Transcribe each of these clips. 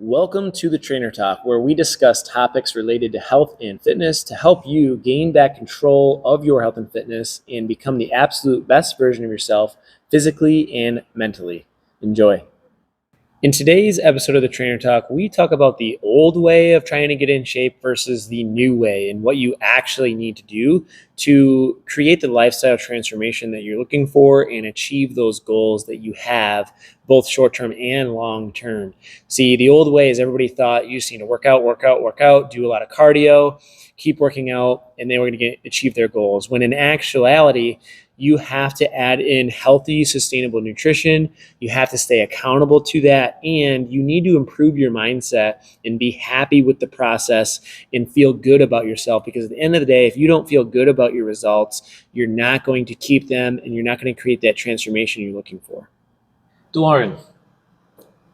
Welcome to the Trainer Talk, where we discuss topics related to health and fitness to help you gain back control of your health and fitness and become the absolute best version of yourself physically and mentally. Enjoy. In today's episode of the Trainer Talk, we talk about the old way of trying to get in shape versus the new way and what you actually need to do to create the lifestyle transformation that you're looking for and achieve those goals that you have, both short-term and long-term. See, the old way is everybody thought you just need to work out, do a lot of cardio, keep working out, and they were going to achieve their goals. When in actuality, you have to add in healthy, sustainable nutrition. You have to stay accountable to that, and you need to improve your mindset and be happy with the process and feel good about yourself, because at the end of the day, if you don't feel good about your results, you're not going to keep them and you're not going to create that transformation you're looking for. DeLauren,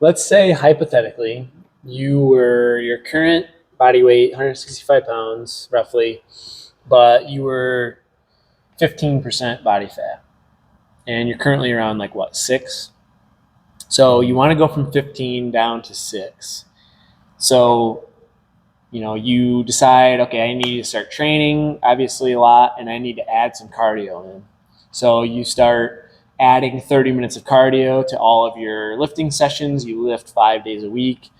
let's say hypothetically your current body weight, 165 pounds roughly, but you were 15% body fat, and you're currently around 6. So you want to go from 15 down to 6. So, you decide, okay, I need to start training obviously a lot, and I need to add some cardio in. So you start adding 30 minutes of cardio to all of your lifting sessions. You lift 5 days a week.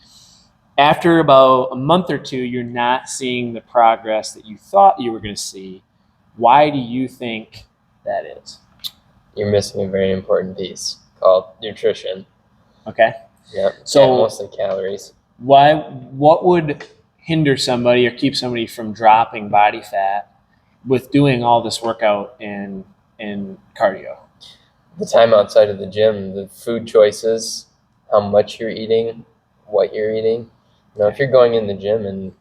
After about a month or two, you're not seeing the progress that you thought you were going to see. Why do you think that is? You're missing a very important piece called nutrition. Okay. Yep. So and mostly calories. What would hinder somebody or keep somebody from dropping body fat with doing all this workout and cardio? The time outside of the gym, the food choices, how much you're eating, what you're eating. If you're going in the gym and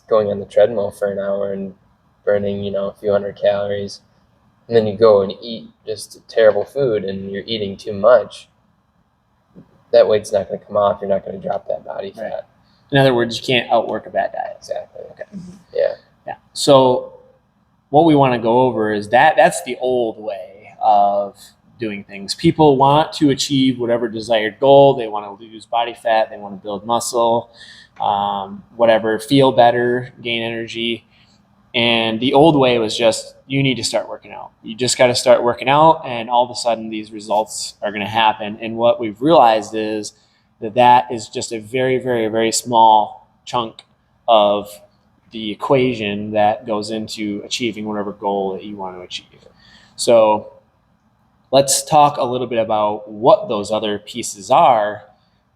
going on the treadmill for an hour and burning, a few hundred calories, and then you go and eat just terrible food and you're eating too much, that weight's not going to come off. You're not going to drop that body fat. Right. In other words, you can't outwork a bad diet. Exactly. Okay. Yeah. So what we want to go over is that's the old way of doing things. People want to achieve whatever desired goal. They want to lose body fat. They want to build muscle, whatever, feel better, gain energy. And the old way was just, you need to start working out. You just got to start working out, and all of a sudden these results are going to happen. And what we've realized is that is just a very, very, very small chunk of the equation that goes into achieving whatever goal that you want to achieve. So let's talk a little bit about what those other pieces are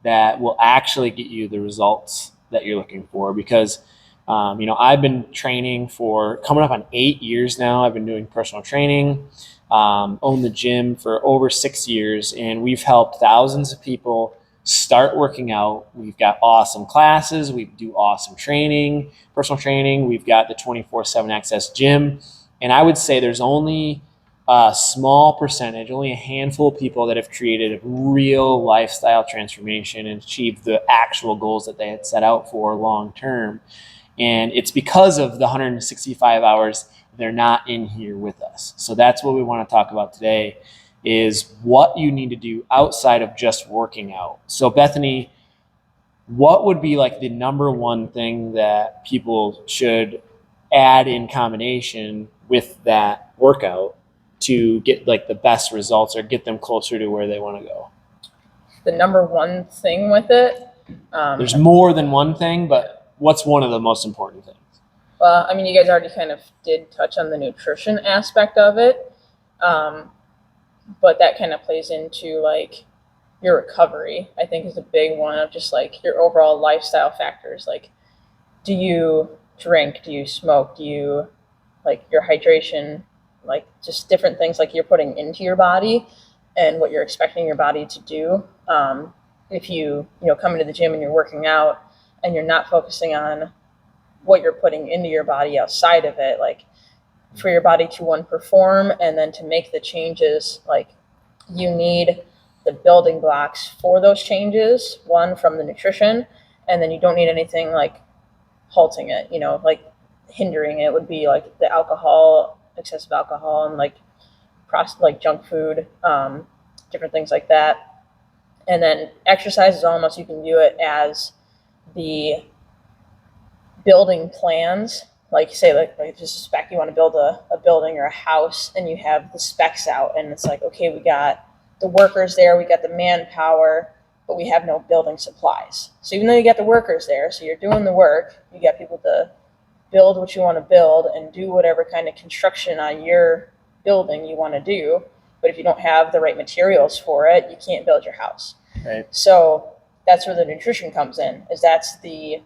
that will actually get you the results that you're looking for. Because I've been training for coming up on 8 years now. I've been doing personal training, own the gym for over 6 years, and we've helped thousands of people start working out. We've got awesome classes. We do awesome training, personal training. We've got the 24/7 access gym. And I would say there's only a small percentage, only a handful of people that have created a real lifestyle transformation and achieved the actual goals that they had set out for long term. And it's because of the 165 hours they're not in here with us. So that's what we want to talk about today, is what you need to do outside of just working out. So Bethany, what would be the number one thing that people should add in combination with that workout to get the best results or get them closer to where they want to go? The number one thing with it, there's more than one thing, but what's one of the most important things? Well, you guys already kind of did touch on the nutrition aspect of it, but that kind of plays into your recovery, I think, is a big one of just your overall lifestyle factors. Do you drink? Do you smoke? Do you your hydration? Just different things you're putting into your body and what you're expecting your body to do. If you come into the gym and you're working out and you're not focusing on what you're putting into your body outside of it, for your body to perform and then to make the changes, you need the building blocks for those changes. One, from the nutrition, and then you don't need anything halting it, hindering it would be the alcohol, excessive alcohol, and junk food, different things like that. And then exercise is almost, you can do it as the building plans, like say like just a spec, you want to build a building or a house, and you have the specs out, and it's like, okay, we got the workers there, we got the manpower, but we have no building supplies. So even though you got the workers there, so you're doing the work, you got people to build what you want to build and do whatever kind of construction on your building you want to do, but if you don't have the right materials for it, you can't build your house. Right. So that's where the nutrition comes in, is that's the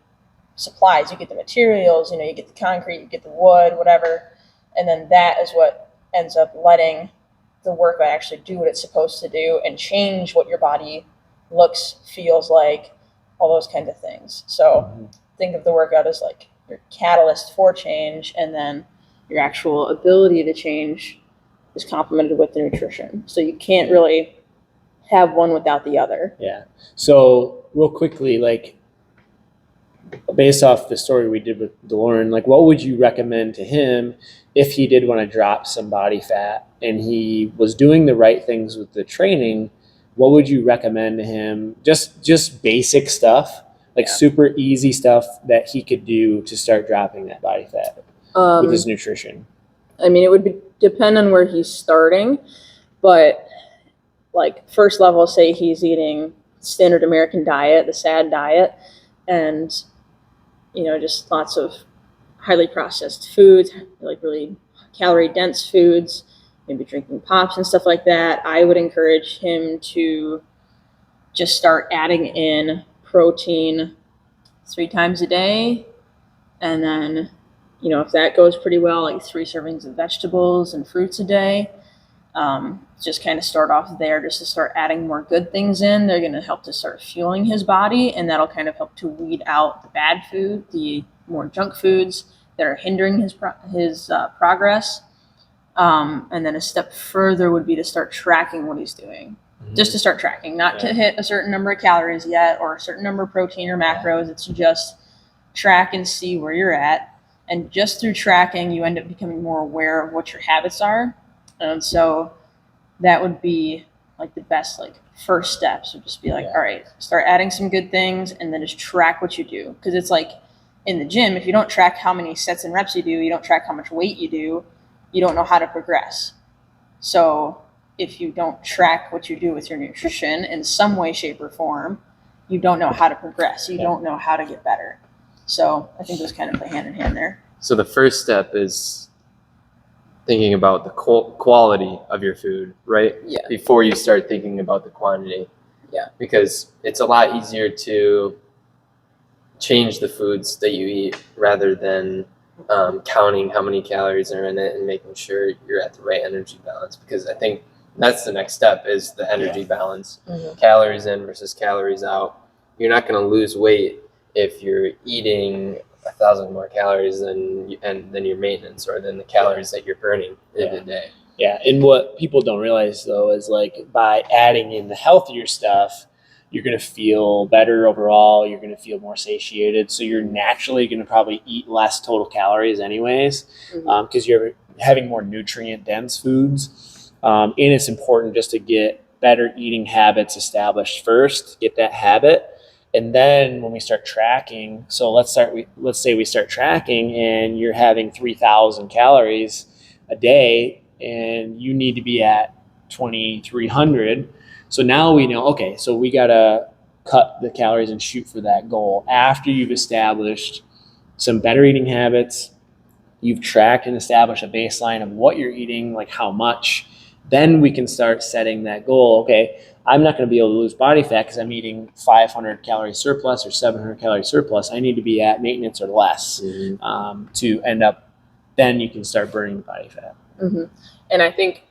supplies. You get the materials, you get the concrete, you get the wood, whatever, and then that is what ends up letting the workout actually do what it's supposed to do and change what your body looks, feels like, all those kinds of things. So think of the workout as like your catalyst for change, and then your actual ability to change is complemented with the nutrition. So you can't really have one without the other. Yeah. So real quickly, like based off the story we did with DeLorean, like what would you recommend to him if he did want to drop some body fat and he was doing the right things with the training? What would you recommend to him? Just basic stuff, like super easy stuff that he could do to start dropping that body fat with his nutrition. I mean, it would depend on where he's starting, but like first level, say he's eating standard American diet, the SAD diet, and just lots of highly processed foods, like really calorie dense foods, maybe drinking pops and stuff like that. I would encourage him to just start adding in protein 3 times a day, and then if that goes pretty well, like 3 servings of vegetables and fruits a day. Just kind of start off there, just to start adding more good things in. They're going to help to start fueling his body, and that'll kind of help to weed out the bad food, the more junk foods that are hindering his progress. And then a step further would be to start tracking what he's doing. Just to start tracking, not to hit a certain number of calories yet or a certain number of protein or macros. It's just track and see where you're at. And just through tracking, you end up becoming more aware of what your habits are. And so that would be like the best first steps, would just be all right, start adding some good things and then just track what you do. Because it's like in the gym, if you don't track how many sets and reps you do, you don't track how much weight you do, you don't know how to progress. So if you don't track what you do with your nutrition in some way, shape, or form, you don't know how to progress. You don't know how to get better. So I think those kind of play hand in hand there. So the first step is thinking about the quality of your food, right? Yeah. Before you start thinking about the quantity. Yeah. Because it's a lot easier to change the foods that you eat rather than counting how many calories are in it and making sure you're at the right energy balance. Because I think that's the next step, is the energy balance. Calories in versus calories out. You're not going to lose weight if you're eating 1,000 more calories than your maintenance, or than the calories that you're burning in a day. Yeah, and what people don't realize though is by adding in the healthier stuff, you're going to feel better overall. You're going to feel more satiated, so you're naturally going to probably eat less total calories anyways, because you're having more nutrient dense foods. And it's important just to get better eating habits established first, get that habit. And then when we start tracking, so let's say we start tracking and you're having 3,000 calories a day and you need to be at 2,300. So now we know, okay, so we got to cut the calories and shoot for that goal. After you've established some better eating habits, you've tracked and established a baseline of what you're eating, like how much, then we can start setting that goal. Okay, I'm not going to be able to lose body fat because I'm eating 500 calorie surplus or 700 calorie surplus. I need to be at maintenance or less to end up, then you can start burning body fat. And I think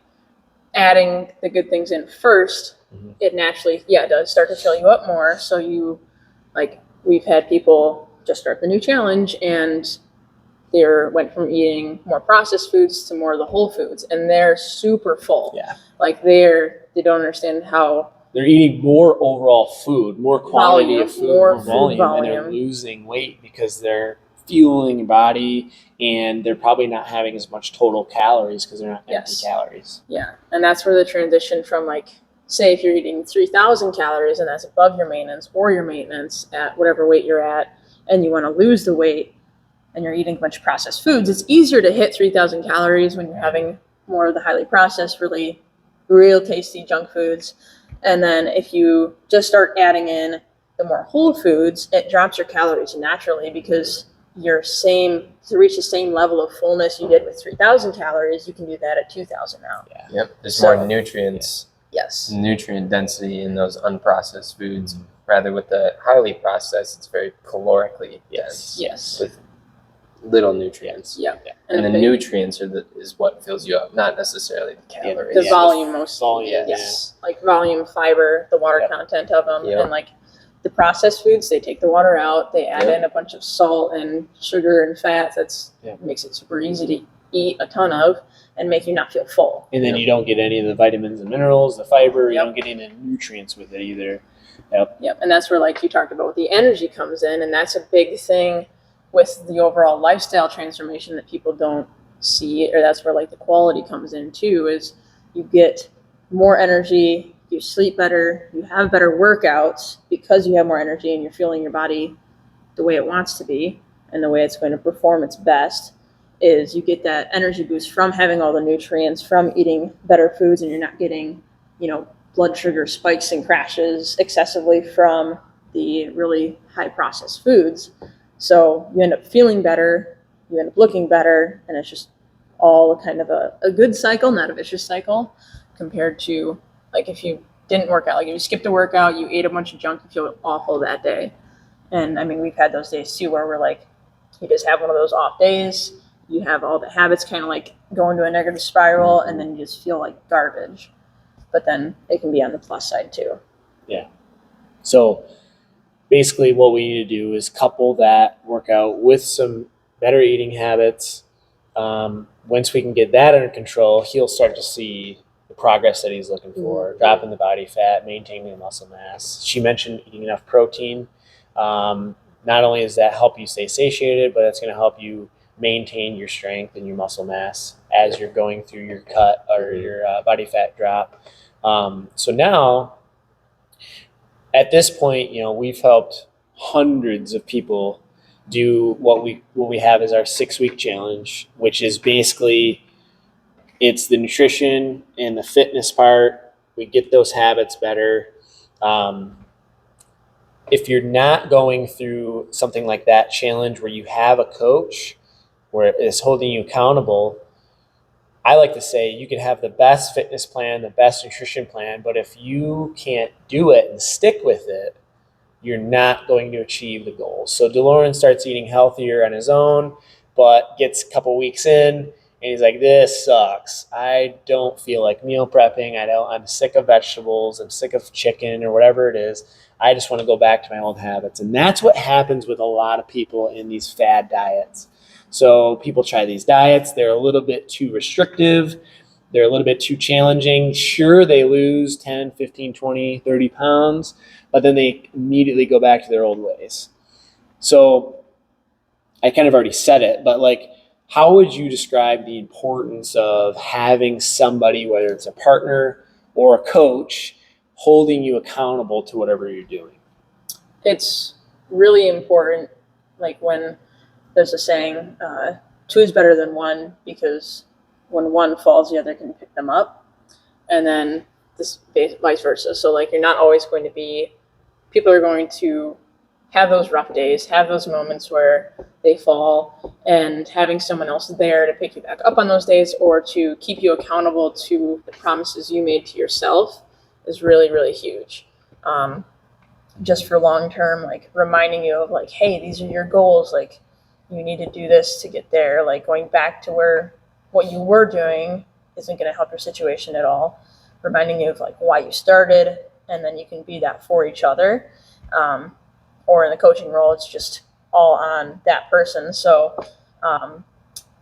adding the good things in first, it naturally, it does start to fill you up more. So you, we've had people just start the new challenge and they went from eating more processed foods to more of the whole foods, and they're super full. Yeah. They don't understand how they're eating more overall food, more quantity of food, more volume, and they're volume. losing weight because they're fueling your body, and they're probably not having as much total calories because they're not empty calories. Yeah, and that's where the transition from say if you're eating 3,000 calories and that's above your maintenance or your maintenance at whatever weight you're at, and you want to lose the weight and you're eating a bunch of processed foods, it's easier to hit 3,000 calories when you're having more of the highly processed, really real tasty junk foods. And then if you just start adding in the more whole foods, it drops your calories naturally because to reach the same level of fullness you did with 3,000 calories, you can do that at 2,000 now. Yeah. Yep. There's more nutrients. Yes. Nutrient density in those unprocessed foods. Rather with the highly processed, it's very calorically dense. Yes. With little nutrients. Yeah. And the nutrients is what fills you up, not necessarily the calories. The volume most. Volume. Yes. Like volume, fiber, the water content of them, Yep. and like the processed foods, they take the water out, they add in a bunch of salt and sugar and fat. That's makes it super easy to eat a ton of and make you not feel full. And then you don't get any of the vitamins and minerals, the fiber. You don't get any nutrients with it either. Yep. And that's where, like you talked about, the energy comes in, and that's a big thing with the overall lifestyle transformation that people don't see, or that's where like the quality comes in too, is you get more energy, you sleep better, you have better workouts because you have more energy and you're feeling your body the way it wants to be and the way it's going to perform its best. Is you get that energy boost from having all the nutrients, from eating better foods, and you're not getting, blood sugar spikes and crashes excessively from the really high processed foods. So you end up feeling better, you end up looking better, and it's just all kind of a good cycle, not a vicious cycle, compared to like if you didn't work out, like if you skipped a workout, you ate a bunch of junk, you feel awful that day. And I mean, we've had those days too where we're like, you just have one of those off days, you have all the habits kind of like go into a negative spiral, and then you just feel like garbage. But then it can be on the plus side too. Yeah. So basically what we need to do is couple that workout with some better eating habits. Once we can get that under control, he'll start to see the progress that he's looking for, dropping the body fat, maintaining the muscle mass. She mentioned eating enough protein. Not only does that help you stay satiated, but it's going to help you maintain your strength and your muscle mass as you're going through your cut or your body fat drop. So now, at this point, we've helped hundreds of people do what we have as our 6-week challenge, which is basically it's the nutrition and the fitness part. We get those habits better. If you're not going through something like that challenge where you have a coach where it's holding you accountable, I like to say you can have the best fitness plan, the best nutrition plan, but if you can't do it and stick with it, you're not going to achieve the goals. So DeLorean starts eating healthier on his own, but gets a couple weeks in and he's like, this sucks. I don't feel like meal prepping. I'm sick of vegetables. I'm sick of chicken or whatever it is. I just want to go back to my old habits. And that's what happens with a lot of people in these fad diets. So people try these diets. They're a little bit too restrictive. They're a little bit too challenging. Sure, they lose 10, 15, 20, 30 pounds, but then they immediately go back to their old ways. So I kind of already said it, but like, how would you describe the importance of having somebody, whether it's a partner or a coach, holding you accountable to whatever you're doing? It's really important, like when there's a saying, two is better than one, because when one falls, the other can pick them up. And then this vice versa. So like you're not always going to be, people are going to have those rough days, have those moments where they fall, and having someone else there to pick you back up on those days or to keep you accountable to the promises you made to yourself is really, really huge. Just for long term, like reminding you of like, hey, these are your goals. Like you need to do this to get there. Like going back to where what you were doing isn't going to help your situation at all. Reminding you of like why you started, and then you can be that for each other. Or in the coaching role, it's just all on that person. So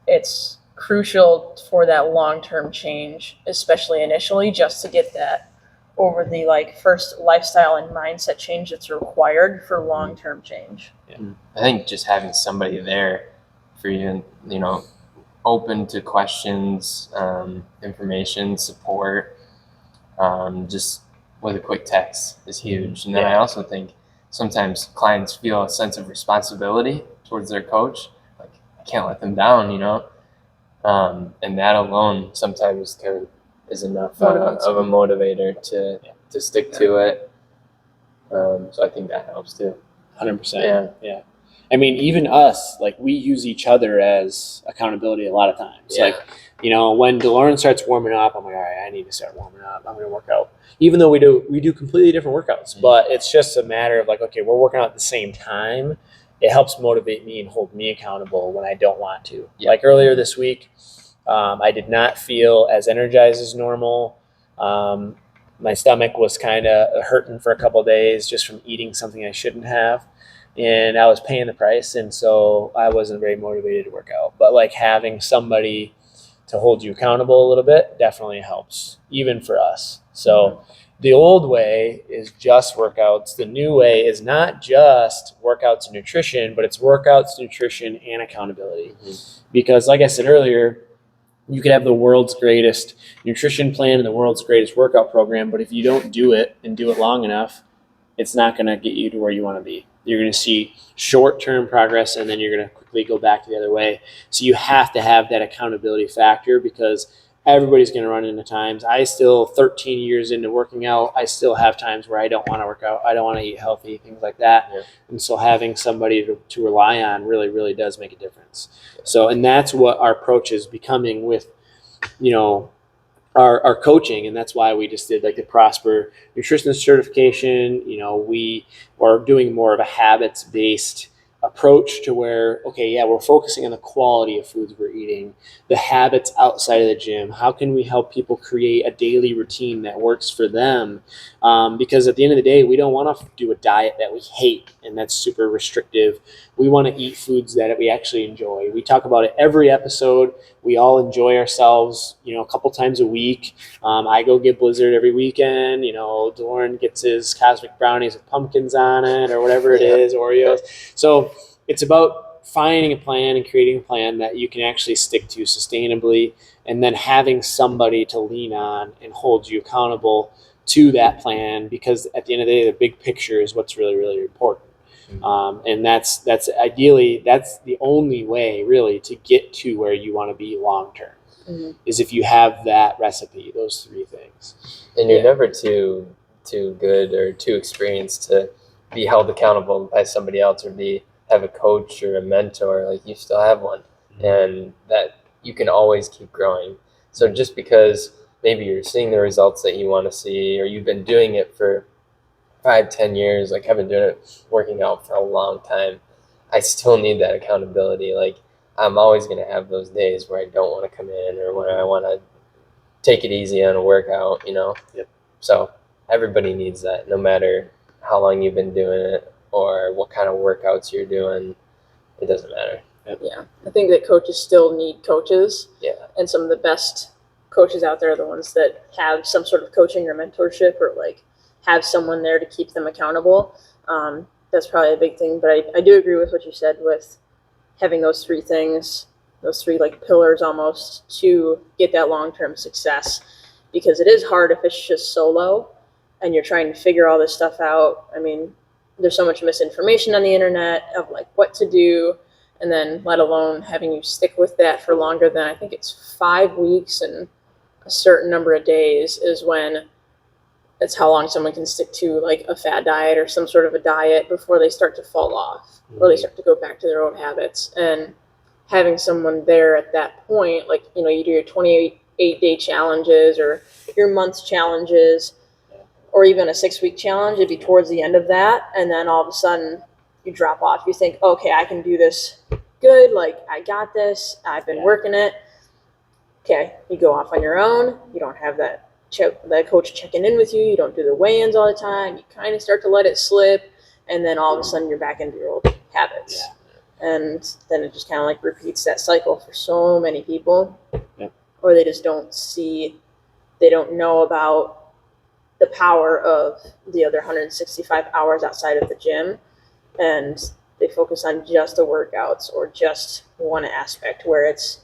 it's crucial for that long-term change, especially initially, just to get that over the like first lifestyle and mindset change that's required for long-term change. Yeah. I think just having somebody there for you, open to questions, information, support, just with a quick text is huge. And then Yeah. I also think sometimes clients feel a sense of responsibility towards their coach. Like, I can't let them down, and that alone sometimes kind of is enough of a motivator to stick to it. So I think that helps too. 100%. Yeah. I mean, even us, like, we use each other as accountability a lot of times. Yeah. Like, when DeLauren starts warming up, I'm like, all right, I need to start warming up. I'm going to work out. Even though we do completely different workouts, but it's just a matter of like, okay, we're working out at the same time. It helps motivate me and hold me accountable when I don't want to. Yeah. Like earlier this week, I did not feel as energized as normal. My stomach was kind of hurting for a couple of days just from eating something I shouldn't have. And I was paying the price. And so I wasn't very motivated to work out. But like having somebody to hold you accountable a little bit definitely helps, even for us. So the old way is just workouts. The new way is not just workouts and nutrition, but it's workouts, nutrition, and accountability. Because like I said earlier, you could have the world's greatest nutrition plan and the world's greatest workout program, but if you don't do it and do it long enough, it's not going to get you to where you want to be. You're going to see short-term progress, and then you're going to quickly go back the other way. So you have to have that accountability factor, because everybody's going to run into times. I still, 13 years into working out, I still have times where I don't want to work out. I don't want to eat healthy, things like that. Yeah. And so having somebody to rely on really, really does make a difference. So, and that's what our approach is becoming with, our coaching. And that's why we just did like the Prosper Nutritionist certification. We are doing more of a habits-based approach to where, okay, yeah, we're focusing on the quality of foods we're eating, the habits outside of the gym. How can we help people create a daily routine that works for them? Because at the end of the day, we don't want to do a diet that we hate and that's super restrictive. We want to eat foods that we actually enjoy. We talk about it every episode. We all enjoy ourselves, a couple times a week. I go get Blizzard every weekend. Doran gets his cosmic brownies with pumpkins on it or whatever it is, Oreos. So it's about finding a plan and creating a plan that you can actually stick to sustainably, and then having somebody to lean on and hold you accountable to that plan, because at the end of the day, the big picture is what's really, really important. And that's ideally, that's the only way really to get to where you want to be long term, is if you have that recipe, those three things. And you're never too good or too experienced to be held accountable by somebody else or have a coach or a mentor. Like, you still have one, and that you can always keep growing. So just because maybe you're seeing the results that you want to see, or you've been doing it for 5-10 years, like I've been doing it, working out for a long time, I still need that accountability. Like, I'm always going to have those days where I don't want to come in, or when I want to take it easy on a workout, Yep. So everybody needs that, no matter how long you've been doing it or what kind of workouts you're doing. It doesn't matter. Yep. Yeah, I think that coaches still need coaches. Yeah. And some of the best coaches out there are the ones that have some sort of coaching or mentorship, or like have someone there to keep them accountable. That's probably a big thing. But I do agree with what you said with having those three things, those three like pillars almost, to get that long-term success, because it is hard if it's just solo and you're trying to figure all this stuff out. I mean, there's so much misinformation on the internet of like what to do, and then let alone having you stick with that for longer than, I think it's 5 weeks and a certain number of days is when it's how long someone can stick to like a fad diet or some sort of a diet before they start to fall off, or they start to go back to their old habits. And having someone there at that point, like, you do your 28-day challenges or your month challenges, or even a 6-week challenge, it'd be towards the end of that. And then all of a sudden you drop off. You think, okay, I can do this good. Like, I got this. I've been working it. Okay. You go off on your own. You don't have that coach checking in with you. You don't do the weigh-ins all the time. You kind of start to let it slip. And then all of a sudden you're back into your old habits. Yeah. And then it just kind of like repeats that cycle for so many people. Yep. Or they just they don't know about the power of the other 165 hours outside of the gym, and they focus on just the workouts or just one aspect, where it's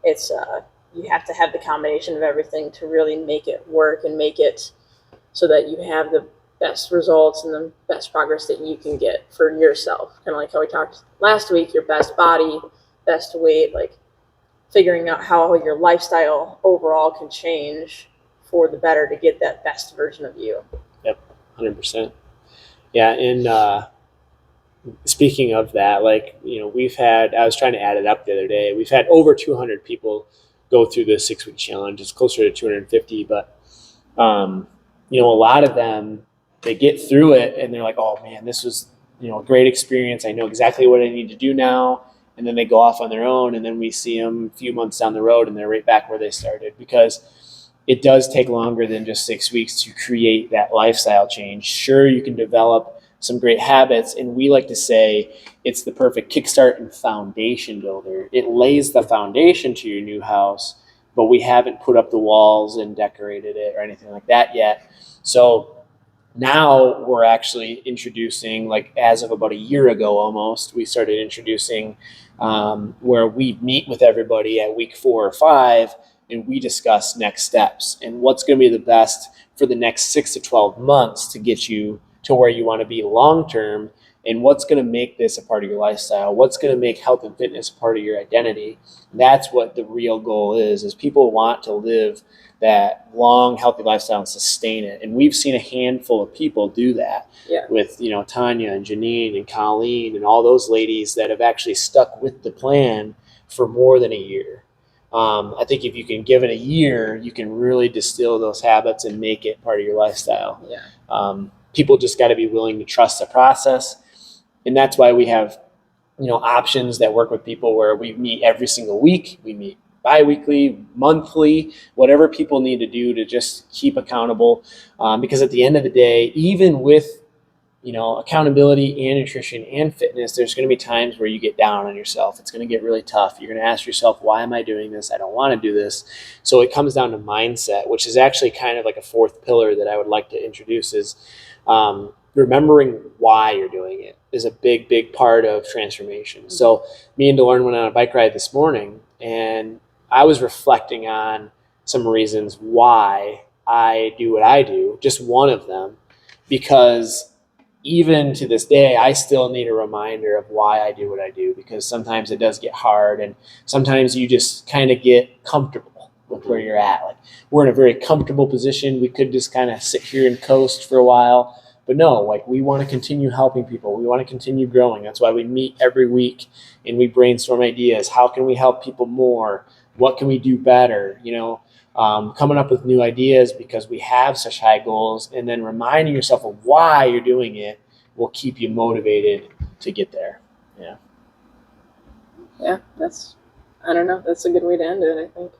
you have to have the combination of everything to really make it work and make it so that you have the best results and the best progress that you can get for yourself. Kind of like how we talked last week, your best body, best weight, like figuring out how your lifestyle overall can change for the better to get that best version of you. Yep, 100%. Yeah, and speaking of that, like, I was trying to add it up the other day. We've had over 200 people go through the 6-week challenge. It's closer to 250, but a lot of them, they get through it and they're like, oh man, this was, a great experience. I know exactly what I need to do now. And then they go off on their own, and then we see them a few months down the road and they're right back where they started, because it does take longer than just 6 weeks to create that lifestyle change. Sure, you can develop some great habits, and we like to say it's the perfect kickstart and foundation builder. It lays the foundation to your new house, but we haven't put up the walls and decorated it or anything like that yet. So now we're actually introducing, like as of about a year ago almost, we started introducing where we meet with everybody at week 4 or 5, and we discuss next steps and what's going to be the best for the next 6 to 12 months to get you to where you want to be long term, and what's going to make this a part of your lifestyle, what's going to make health and fitness part of your identity. That's what the real goal is people want to live that long, healthy lifestyle and sustain it. And we've seen a handful of people do that with, Tanya and Janine and Colleen and all those ladies that have actually stuck with the plan for more than a year. I think if you can give it a year, you can really distill those habits and make it part of your lifestyle. People just got to be willing to trust the process. And that's why we have, options that work with people where we meet every single week. We meet bi-weekly, monthly, whatever people need to do to just keep accountable. Because at the end of the day, even with, accountability and nutrition and fitness, there's going to be times where you get down on yourself. It's going to get really tough. You're going to ask yourself, why am I doing this? I don't want to do this. So it comes down to mindset, which is actually kind of like a fourth pillar that I would like to introduce is remembering why you're doing it is a big, big part of transformation. So me and DeLorne went on a bike ride this morning, and I was reflecting on some reasons why I do what I do, just one of them, because even to this day, I still need a reminder of why I do what I do, because sometimes it does get hard, and sometimes you just kind of get comfortable with where you're at. Like, we're in a very comfortable position. We could just kind of sit here and coast for a while. But no, like, we want to continue helping people. We want to continue growing. That's why we meet every week and we brainstorm ideas. How can we help people more? What can we do better? Coming up with new ideas because we have such high goals, and then reminding yourself of why you're doing it will keep you motivated to get there. Yeah, that's a good way to end it, I think.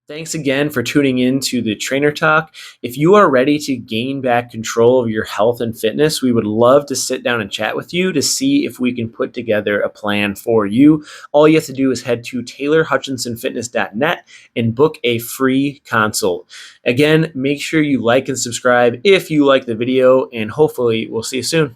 Thanks again for tuning in to the Trainer Talk. If you are ready to gain back control of your health and fitness, we would love to sit down and chat with you to see if we can put together a plan for you. All you have to do is head to taylorhutchinsonfitness.net and book a free consult. Again, make sure you like and subscribe if you like the video, and hopefully we'll see you soon.